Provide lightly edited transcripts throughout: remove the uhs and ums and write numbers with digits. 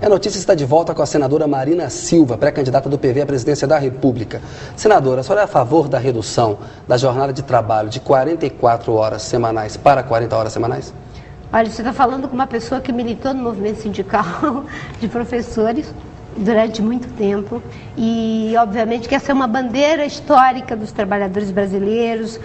E a notícia está de volta com a senadora Marina Silva, pré-candidata do PV à presidência da República. Senadora, a senhora é a favor da redução da jornada de trabalho de 44 horas semanais para 40 horas semanais? Olha, você está falando com uma pessoa que militou no movimento sindical de professores durante muito tempo e, obviamente, que essa é uma bandeira histórica dos trabalhadores brasileiros,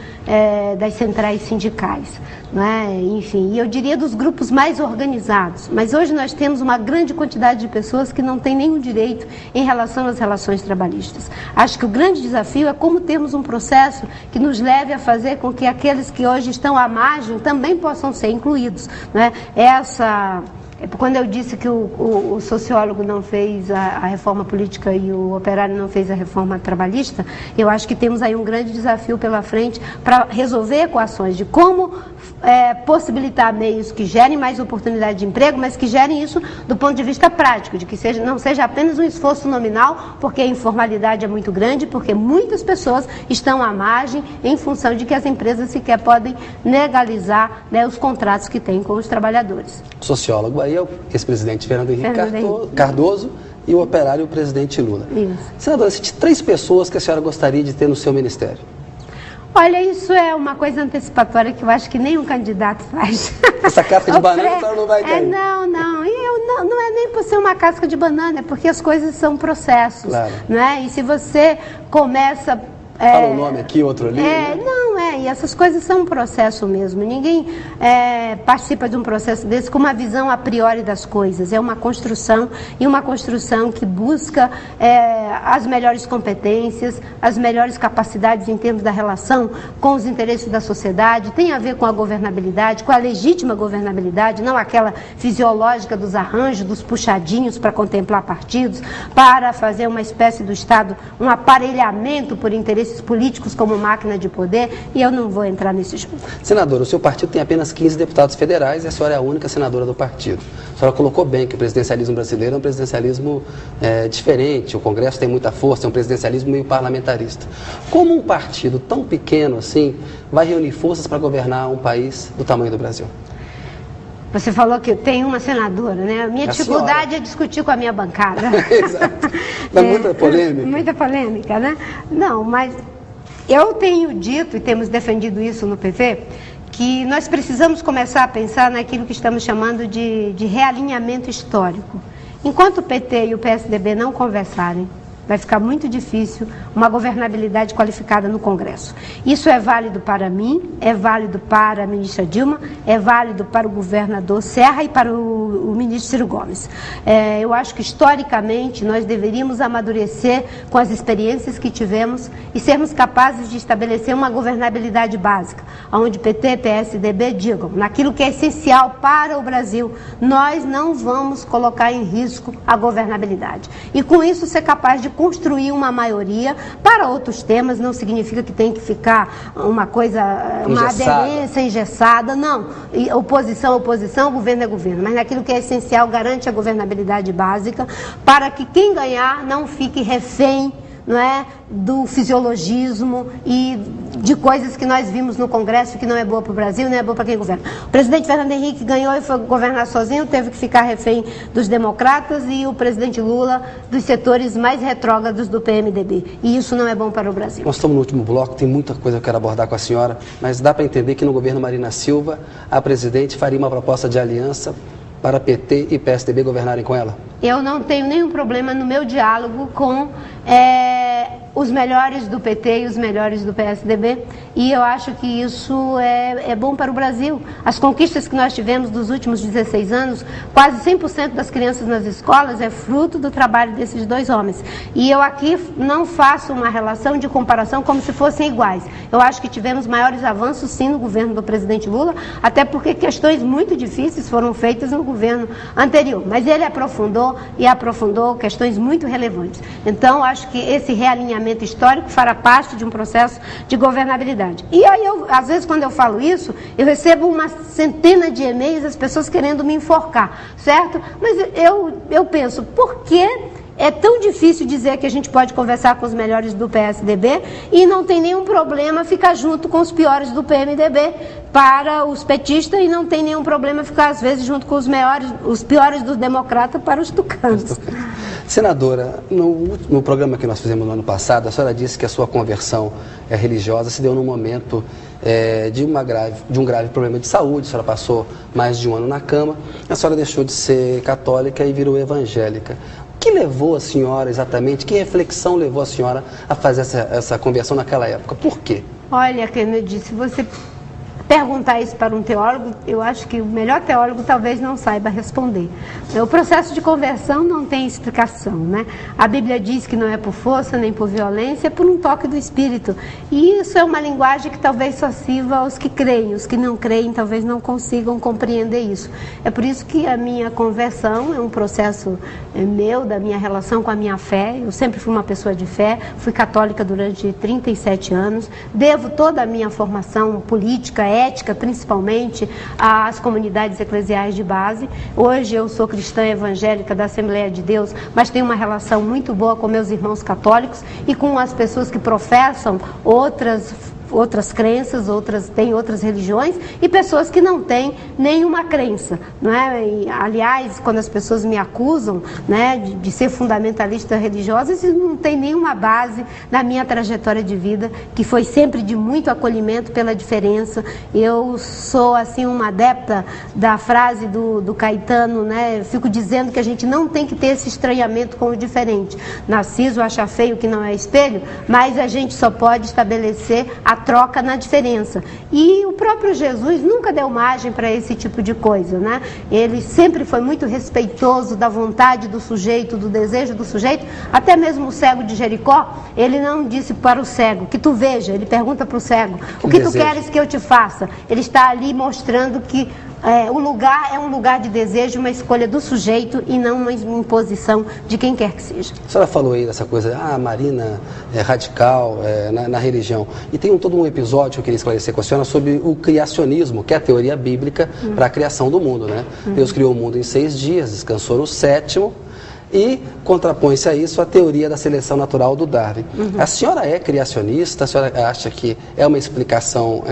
das centrais sindicais, não é? Enfim, e eu diria dos grupos mais organizados. Mas hoje nós temos uma grande quantidade de pessoas que não têm nenhum direito em relação às relações trabalhistas. Acho que o grande desafio é como termos um processo que nos leve a fazer com que aqueles que hoje estão à margem também possam ser incluídos, não é? Quando eu disse que o sociólogo não fez a reforma política e o operário não fez a reforma trabalhista, eu acho que temos aí um grande desafio pela frente para resolver equações de como possibilitar meios que gerem mais oportunidade de emprego, mas que gerem isso do ponto de vista prático, de que não seja apenas um esforço nominal, porque a informalidade é muito grande, porque muitas pessoas estão à margem em função de que as empresas sequer podem legalizar, né, os contratos que têm com os trabalhadores. Sociólogo aí é o ex-presidente Fernando Henrique Cardoso e o operário o presidente Lula. Isso. Senadora, cite 3 pessoas que a senhora gostaria de ter no seu ministério. Olha, isso é uma coisa antecipatória que eu acho que nenhum candidato faz. Essa casca de banana a senhora não vai ter. Não. Não é nem por ser uma casca de banana, é porque as coisas são processos. Claro. Não é? E se você começa... Fala um nome aqui, outro ali. E essas coisas são um processo mesmo. Ninguém participa de um processo desse com uma visão a priori das coisas. É uma construção, e uma construção que busca as melhores competências, as melhores capacidades em termos da relação com os interesses da sociedade. Tem a ver com a governabilidade, com a legítima governabilidade, não aquela fisiológica dos arranjos, dos puxadinhos para contemplar partidos, para fazer uma espécie do Estado, um aparelhamento por interesses políticos como máquina de poder, e eu não vou entrar nesse jogo. Senadora, o seu partido tem apenas 15 deputados federais e a senhora é a única senadora do partido. A senhora colocou bem que o presidencialismo brasileiro é um presidencialismo diferente, o Congresso tem muita força, é um presidencialismo meio parlamentarista. Como um partido tão pequeno assim vai reunir forças para governar um país do tamanho do Brasil? Você falou que tem uma senadora, né? A minha dificuldade é discutir com a minha bancada. Exato. Dá muita polêmica. Muita polêmica, né? Não, mas eu tenho dito, e temos defendido isso no PV, que nós precisamos começar a pensar naquilo que estamos chamando de realinhamento histórico. Enquanto o PT e o PSDB não conversarem, vai ficar muito difícil uma governabilidade qualificada no Congresso. Isso é válido para mim, é válido para a ministra Dilma, é válido para o governador Serra e para o ministro Ciro Gomes. Eu acho que, historicamente, nós deveríamos amadurecer com as experiências que tivemos e sermos capazes de estabelecer uma governabilidade básica, onde PT e PSDB digam, naquilo que é essencial para o Brasil, nós não vamos colocar em risco a governabilidade. E, com isso, ser capaz de construir uma maioria para outros temas. Não significa que tem que ficar uma coisa, uma aderência engessada, não. Oposição, governo é governo, mas naquilo que é essencial, garante a governabilidade básica para que quem ganhar não fique refém, não é, do fisiologismo e de coisas que nós vimos no Congresso que não é boa para o Brasil, não é boa para quem governa. O presidente Fernando Henrique ganhou e foi governar sozinho, teve que ficar refém dos democratas, e o presidente Lula dos setores mais retrógrados do PMDB. E isso não é bom para o Brasil. Nós estamos no último bloco, tem muita coisa que eu quero abordar com a senhora, mas dá para entender que no governo Marina Silva, a presidente faria uma proposta de aliança para PT e PSDB governarem com ela? Eu não tenho nenhum problema no meu diálogo com os melhores do PT e os melhores do PSDB, e eu acho que isso é bom para o Brasil. As conquistas que nós tivemos dos últimos 16 anos, quase 100% das crianças nas escolas é fruto do trabalho desses dois homens. E eu aqui não faço uma relação de comparação como se fossem iguais. Eu acho que tivemos maiores avanços, sim, no governo do presidente Lula, até porque questões muito difíceis foram feitas no governo anterior. Mas ele aprofundou questões muito relevantes. Então, acho que esse realinhamento histórico fará parte de um processo de governabilidade. E aí, às vezes, quando eu falo isso, eu recebo uma centena de e-mails, as pessoas querendo me enforcar, certo? Mas eu penso, por que É tão difícil dizer que a gente pode conversar com os melhores do PSDB e não tem nenhum problema ficar junto com os piores do PMDB para os petistas e não tem nenhum problema ficar, às vezes, junto com os piores dos democratas para os tucanos. Senadora, no programa que nós fizemos no ano passado, a senhora disse que a sua conversão religiosa se deu num momento de um grave problema de saúde. A senhora passou mais de um ano na cama, a senhora deixou de ser católica e virou evangélica. O que levou a senhora exatamente, que reflexão levou a senhora a fazer essa conversão naquela época? Por quê? Olha, Kennedy, se você perguntar isso para um teólogo, eu acho que o melhor teólogo talvez não saiba responder. O processo de conversão não tem explicação, né? A Bíblia diz que não é por força nem por violência, é por um toque do Espírito. E isso é uma linguagem que talvez só sirva aos que creem. Os que não creem talvez não consigam compreender isso. É por isso que a minha conversão é um processo meu, da minha relação com a minha fé. Eu sempre fui uma pessoa de fé, fui católica durante 37 anos, devo toda a minha formação política, ética, principalmente, às comunidades eclesiais de base. Hoje eu sou cristã evangélica da Assembleia de Deus, mas tenho uma relação muito boa com meus irmãos católicos e com as pessoas que professam outras crenças, têm outras religiões e pessoas que não têm nenhuma crença, não é? E, aliás, quando as pessoas me acusam, né, de ser fundamentalista religiosa, isso não tem nenhuma base na minha trajetória de vida, que foi sempre de muito acolhimento pela diferença. Eu sou, assim, uma adepta da frase do Caetano, né? Eu fico dizendo que a gente não tem que ter esse estranhamento com o diferente. Narciso acha feio que não é espelho, mas a gente só pode estabelecer a troca na diferença. E o próprio Jesus nunca deu margem para esse tipo de coisa, né? Ele sempre foi muito respeitoso da vontade do sujeito, do desejo do sujeito. Até mesmo o cego de Jericó, ele não disse para o cego, que tu veja, ele pergunta para o cego, o que tu queres que eu te faça? Ele está ali mostrando que o lugar é um lugar de desejo, uma escolha do sujeito e não uma imposição de quem quer que seja. A senhora falou aí dessa coisa, a Marina é radical na religião. E tem todo um episódio que eu queria esclarecer com a senhora sobre o criacionismo, que é a teoria bíblica para a criação do mundo, né? Deus criou o mundo em 6 dias, descansou no 7º. E contrapõe-se a isso a teoria da seleção natural do Darwin. A senhora é criacionista? A senhora acha que é uma explicação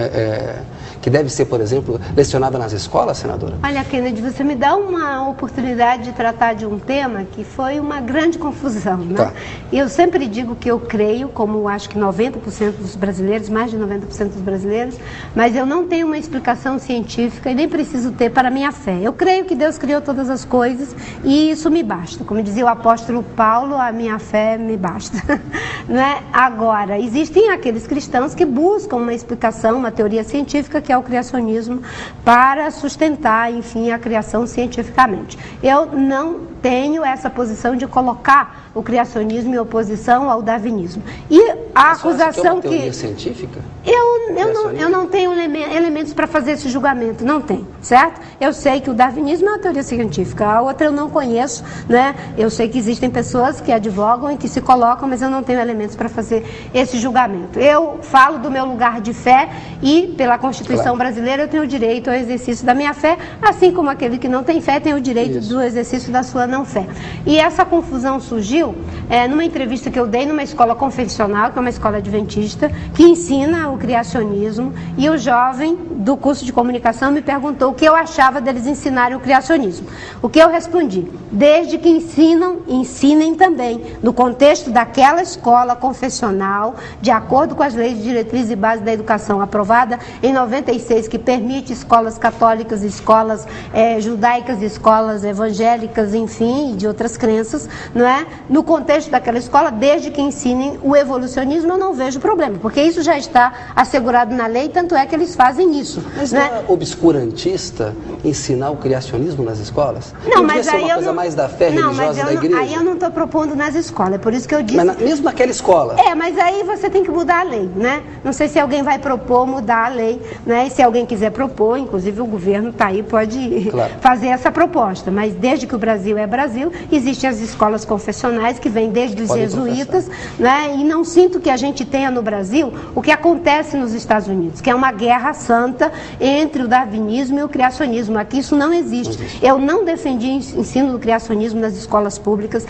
que deve ser, por exemplo, lecionada nas escolas, senadora? Olha, Kennedy, você me dá uma oportunidade de tratar de um tema que foi uma grande confusão, né? Tá. Eu sempre digo que eu creio, como acho que 90% dos brasileiros, mais de 90% dos brasileiros, mas eu não tenho uma explicação científica e nem preciso ter para a minha fé. Eu creio que Deus criou todas as coisas e isso me basta. Como dizia o apóstolo Paulo, a minha fé me basta. Né? Agora, existem aqueles cristãos que buscam uma explicação, uma teoria científica, que é o criacionismo, para sustentar, enfim, a criação cientificamente. Eu não tenho essa posição de colocar o criacionismo em oposição ao darwinismo. E a acusação que é uma teoria científica? Eu não tenho elementos para fazer esse julgamento, não tenho, certo? Eu sei que o darwinismo é uma teoria científica, a outra eu não conheço, né? Eu sei que existem pessoas que advogam e que se colocam, mas eu não tenho elementos para fazer esse julgamento. Eu falo do meu lugar de fé e, pela Constituição brasileira, eu tenho o direito ao exercício da minha fé, assim como aquele que não tem fé tem o direito do exercício da sua não fé. E essa confusão surgiu numa entrevista que eu dei numa escola confessional, que é uma escola adventista, que ensina o criacionismo, e o jovem do curso de comunicação me perguntou o que eu achava deles ensinarem o criacionismo. O que eu respondi? Desde que ensinem também, no contexto daquela escola confessional, de acordo com as leis de diretrizes e bases da educação aprovada em 96, que permite escolas católicas, escolas judaicas, escolas evangélicas, enfim, de outras crenças, não é? No contexto daquela escola, desde que ensinem o evolucionismo, eu não vejo problema, porque isso já está assegurado na lei, tanto é que eles fazem isso. Mas não é obscurantista ensinar o criacionismo nas escolas? Não, mas aí uma coisa mais da fé religiosa da igreja? Aí eu não estou propondo nas escolas, é por isso que eu disse... Mas mesmo naquela escola? Mas aí você tem que mudar a lei, né? Não sei se alguém vai propor mudar a lei, né? E se alguém quiser propor, inclusive o governo está aí, pode fazer essa proposta, mas desde que o Brasil é Brasil, existem as escolas confessionais que vêm desde os jesuítas, né? E não sinto que a gente tenha no Brasil o que acontece nos Estados Unidos, que é uma guerra santa entre o darwinismo e o criacionismo. Aqui isso não existe. Eu não defendi ensino do criacionismo nas escolas públicas.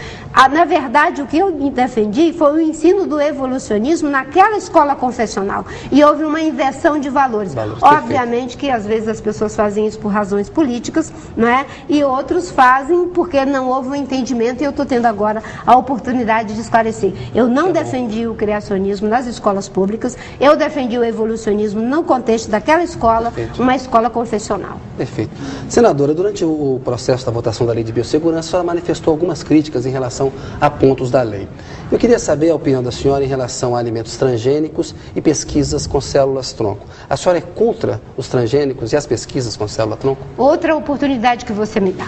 Na verdade, o que eu defendi foi o ensino do evolucionismo naquela escola confessional. E houve uma inversão de valores. Obviamente que às vezes as pessoas fazem isso por razões políticas, não é? E outros fazem porque não houve um entendimento, e eu estou tendo agora a oportunidade de esclarecer. Eu não defendi o criacionismo nas escolas públicas, eu defendi o evolucionismo no contexto daquela escola, uma escola confessional. Perfeito. Senadora, durante o processo da votação da Lei de Biossegurança, a senhora manifestou algumas críticas em relação a pontos da lei. Eu queria saber a opinião da senhora em relação a alimentos transgênicos e pesquisas com células-tronco. A senhora é contra os transgênicos e as pesquisas com célula-tronco? Outra oportunidade que você me dá.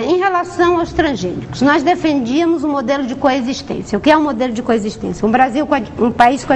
Em relação aos transgênicos, nós defendíamos um modelo de coexistência. O que é um modelo de coexistência? Um país com a